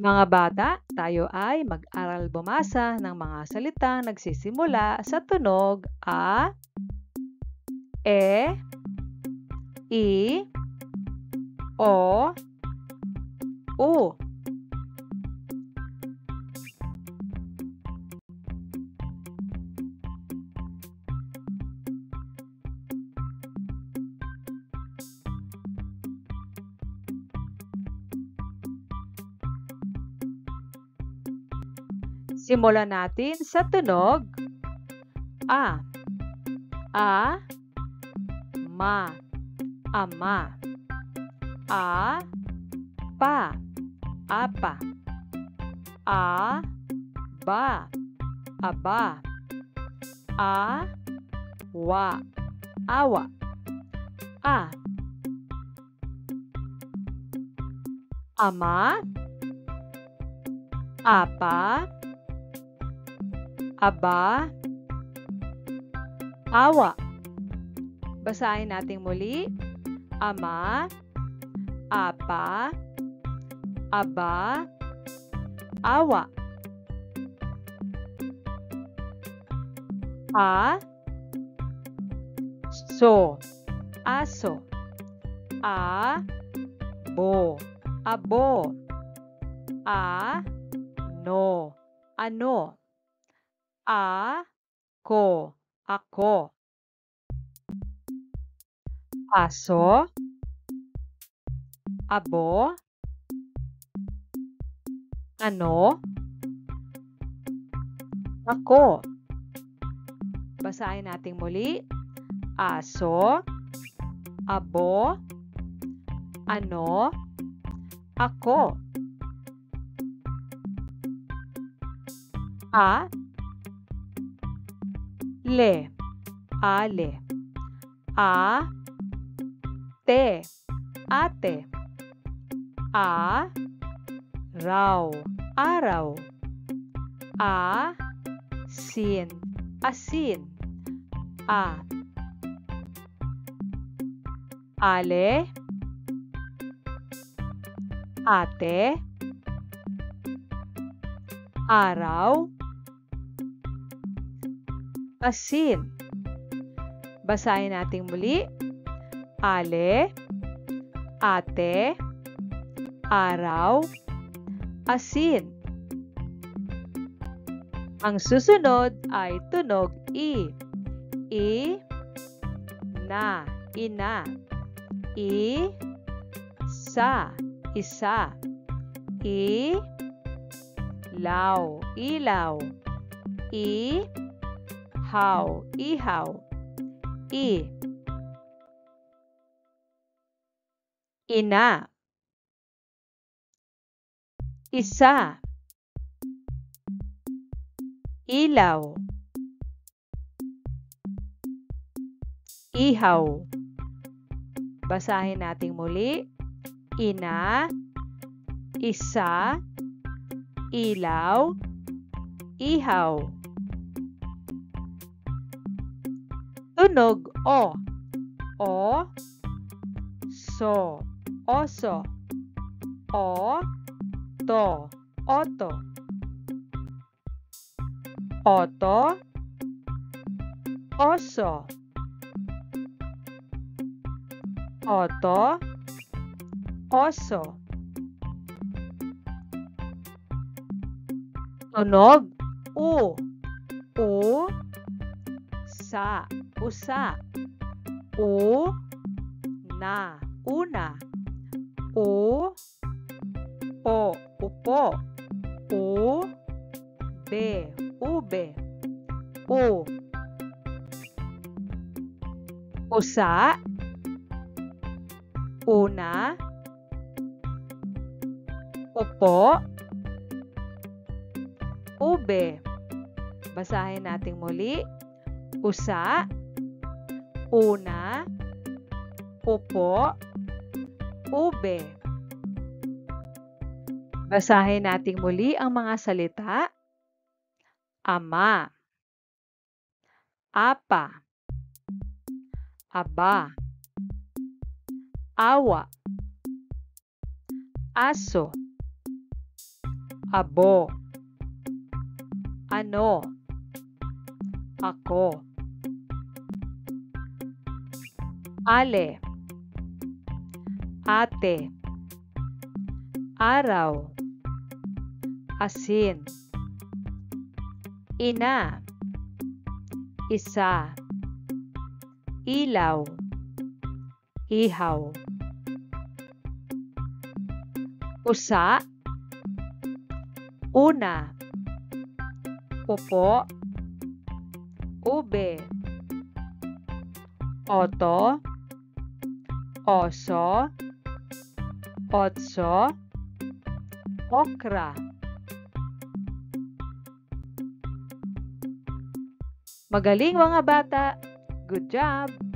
Mga bata, tayo ay mag-aral bumasa ng mga salitang nagsisimula sa tunog A, E, I, O, U. Simulan natin sa tunog A. A, ma, ama. A, pa, apa. A, ba, aba. A, wa, awa. A, ama, apa, aba, awa. Basahin natin muli. Ama, apa, aba, awa. A, so, aso. A, bo, abo. A, no, ano. A, ko, ako. Aso, abo, ano, ako. Basahin natin muli. Aso, abo, ano, ako. A, le, ale. A, te, ate. A, raw, araw. A, sin, asin. A, ale, ate, araw, asin. Basahin natin muli. Ale, ate, araw, asin. Ang susunod ay tunog I. I, na, ina. I, sa, isa. I, law, ilaw. I, haw, ihaw. I, ina. Isa. Ilaw. Ihaw. Basahin natin muli. Ina, isa, ilaw, ihaw. Tunog O. O, so, oso. O, to, oto. Oto, oso. Oto, oso. Tunog U. U, sa, usa. U, na, una. U, po, upo. U, be, ube. U, usa, una, upo, ube. Basahin natin muli. Usa, una, upo, ube. Basahin natin muli ang mga salita. Ama, apa, aba, awa, aso, abo, ano, ako, ale, ate, araw, asin, ina, isa, ilaw, ihaw, usa, una, upo, ube, oto, oso, otso, okra. Magaling mga bata! Good job!